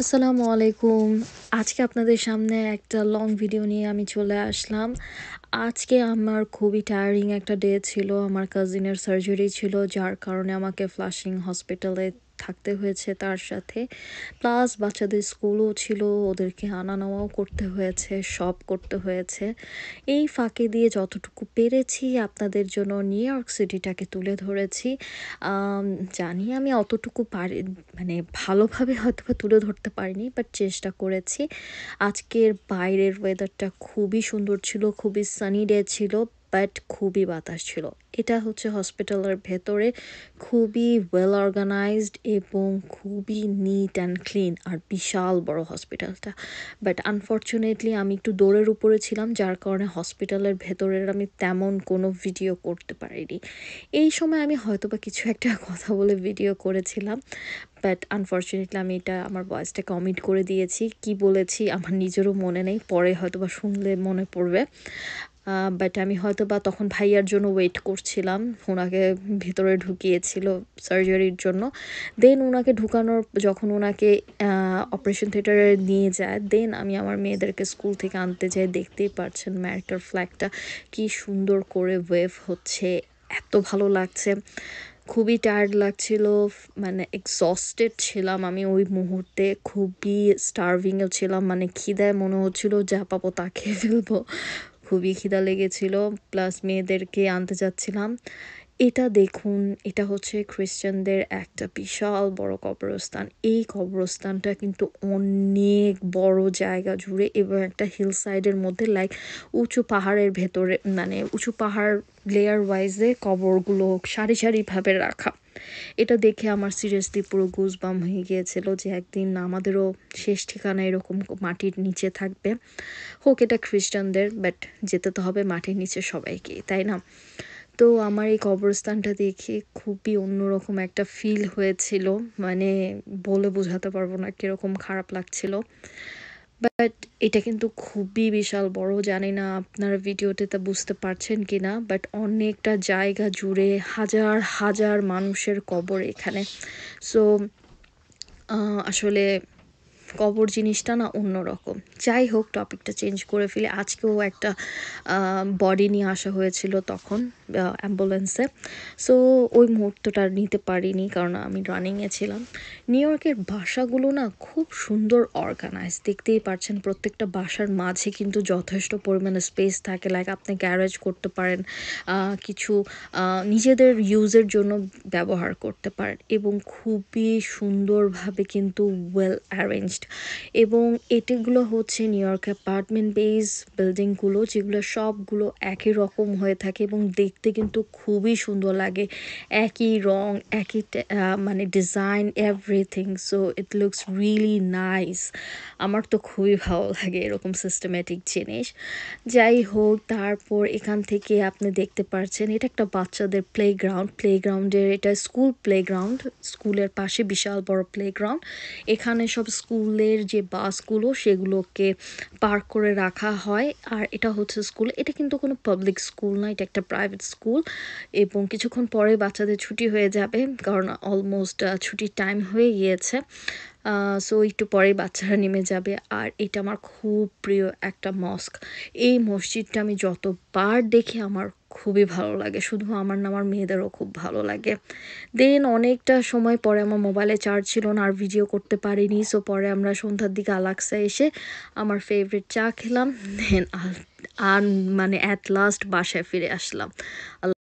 আসসালামু আলাইকুম। আজকে আপনাদের সামনে একটা লং ভিডিও নিয়ে আমি চলে আসলাম। আজকে আমার খুবই টায়ারিং একটা ডে ছিল। আমার কাজিনের সার্জারি ছিল, যার কারণে আমাকে ফ্লাশিং হসপিটালে থাকতে হয়েছে তার সাথে। প্লাস বাচ্চাদের স্কুলও ছিল, ওদেরকে আনা নেওয়াও করতে হয়েছে, সব করতে হয়েছে। এই ফাঁকে দিয়ে যতটুকু পেরেছি আপনাদের জন্য নিউ ইয়র্ক সিটিটাকে তুলে ধরেছি। আম জানি আমি অতটুকু পারি, মানে ভালোভাবে হয়তোবা তুলে ধরতে পারিনি, বাট চেষ্টা করেছি। আজকের বাইরের ওয়েদারটা খুবই সুন্দর ছিল, খুবই সানি ডে ছিল, বাট খুবই বাতাস ছিল। এটা হচ্ছে হসপিটালের ভেতরে, খুবই ওয়েল অর্গানাইজড এবং খুবই নিট অ্যান্ড ক্লিন, আর বিশাল বড় হসপিটালটা। বাট আনফর্চুনেটলি আমি একটু দৌড়ের উপরে ছিলাম, যার কারণে হসপিটালের ভেতরের আমি তেমন কোনো ভিডিও করতে পারিনি। এই সময় আমি হয়তোবা কিছু একটা কথা বলে ভিডিও করেছিলাম, বাট আনফর্চুনেটলি আমি এটা আমার ভয়েসটাকে অমিট করে দিয়েছি। কি বলেছি আমার নিজেরও মনে নেই, পরে হয়তোবা শুনলে মনে পড়বে। বাট আমি হয়তোবা তখন ভাইয়ার জন্য ওয়েট করছিলাম, ওনাকে ভিতরে ঢুকিয়েছিল সার্জারির জন্য। দেন ওনাকে ঢুকানোর, যখন ওনাকে অপারেশন থিয়েটারে নিয়ে যায়, দেন আমি আমার মেয়েদেরকে স্কুল থেকে আনতে যাই। দেখতেই পাচ্ছেন আমেরিকার ফ্ল্যাগটা কি সুন্দর করে ওয়েভ হচ্ছে, এত ভালো লাগছে। খুবই টায়ার্ড লাগছিল, মানে এক্সস্টেড ছিলাম আমি ওই মুহূর্তে, খুবই স্টার্ভিংও ছিলাম, মানে খিদায় মনে হচ্ছিল যা পাবো তা খেয়ে ফেলবো। খুবই খিদা লেগেছিল, প্লাস মেয়েদেরকে আনতে যাচ্ছিলাম। এটা দেখুন, এটা হচ্ছে খ্রিস্টানদের একটা বিশাল বড় কবরস্থান। এই কবরস্থানটা কিন্তু অনেক বড় জায়গা জুড়ে এবং একটা হিল সাইডের মধ্যে, লাইক উঁচু পাহাড়ের ভেতরে, মানে উঁচু পাহাড় লেয়ার ওয়াইজে কবরগুলো সারি সারিভাবে রাখা। এটা দেখে আমার সিরিয়াসলি পুরো গুজবাম হয়ে গিয়েছিল যে একদিন আমাদেরও শেষ ঠিকানা এরকম মাটির নিচে থাকবে। হোক এটা খ্রিস্টানদের, বাট যেতে তো হবে মাটির নিচে সবাইকে, তাই না? তো আমার এই কবরস্থানটা দেখে খুবই অন্যরকম একটা ফিল হয়েছিল, মানে বলে বোঝাতে পারবো না কিরকম খারাপ লাগছিল। বাট এটা কিন্তু খুবই বিশাল বড়, জানি না আপনারা ভিডিওতে তা বুঝতে পারছেন কিনা, বাট অনেকটা জায়গা জুড়ে হাজার হাজার মানুষের কবর এখানে। সো আসলে কবর জিনিসটা না অন্যরকম। যাই হোক, টপিকটা চেঞ্জ করে ফেলি। আজকেও একটা বডি নিয়ে আসা হয়েছিল তখন অ্যাম্বুলেন্সে। সো ওই মুহূর্তটা আর নিতে পারিনি, কারণ আমি রানিংয়ে ছিলাম। নিউ ইয়র্কের বাসাগুলো না খুব সুন্দর অর্গানাইজ, দেখতেই পারছেন প্রত্যেকটা বাসার মাঝে কিন্তু যথেষ্ট পরিমাণে স্পেস থাকে, লাইক আপনি গ্যারেজ করতে পারেন, কিছু নিজেদের ইউজের জন্য ব্যবহার করতে পারেন, এবং খুবই সুন্দরভাবে কিন্তু ওয়েল অ্যারেঞ্জড। এবং এটিগুলো হচ্ছে নিউ ইয়র্ক অ্যাপার্টমেন্ট বেস বিল্ডিংগুলো, যেগুলো সবগুলো একই রকম হয়ে থাকে এবং দেখতে কিন্তু খুবই সুন্দর লাগে। একই রং, একই মানে design, everything. So it looks really nice. আমার তো খুবই ভালো লাগে এরকম সিস্টেমেটিক জিনিস। যাই হোক, তারপর এখান থেকে আপনি দেখতে পাচ্ছেন এটা একটা বাচ্চাদের প্লেগ্রাউন্ড। প্লেগ্রাউন্ডের, এটা স্কুল প্লেগ্রাউন্ড, স্কুলের পাশে বিশাল বড় প্লেগ্রাউন্ড। এখানে সব স্কুলের যে বাসগুলো সেগুলোকে পার্ক করে রাখা হয়। আর এটা হচ্ছে স্কুল, এটা কিন্তু কোনো পাবলিক স্কুল না, এটা একটা প্রাইভেট স্কুল। এবং কিছুক্ষণ পরে বাচ্চাদের ছুটি হয়ে যাবে, কারণ অলমোস্ট ছুটির টাইম হয়ে গিয়েছে। সো একটু পরেই বাচ্চারা নেমে যাবে। আর এটা আমার খুব প্রিয় একটা মস্ক। এই মসজিদটা আমি যতবার দেখি আমার খুবই ভালো লাগে, শুধু আমার না, আমার মেয়েদেরও খুব ভালো লাগে। দেন অনেকটা সময় পরে আমার মোবাইলে চার্জ ছিল না, আর ভিডিও করতে পারিনি। সো পরে আমরা সন্ধ্যার দিকে আলাক্সা এসে আমার ফেভারিট চা খেলাম, দেন আর মানে অ্যাট লাস্ট বাসায় ফিরে আসলাম।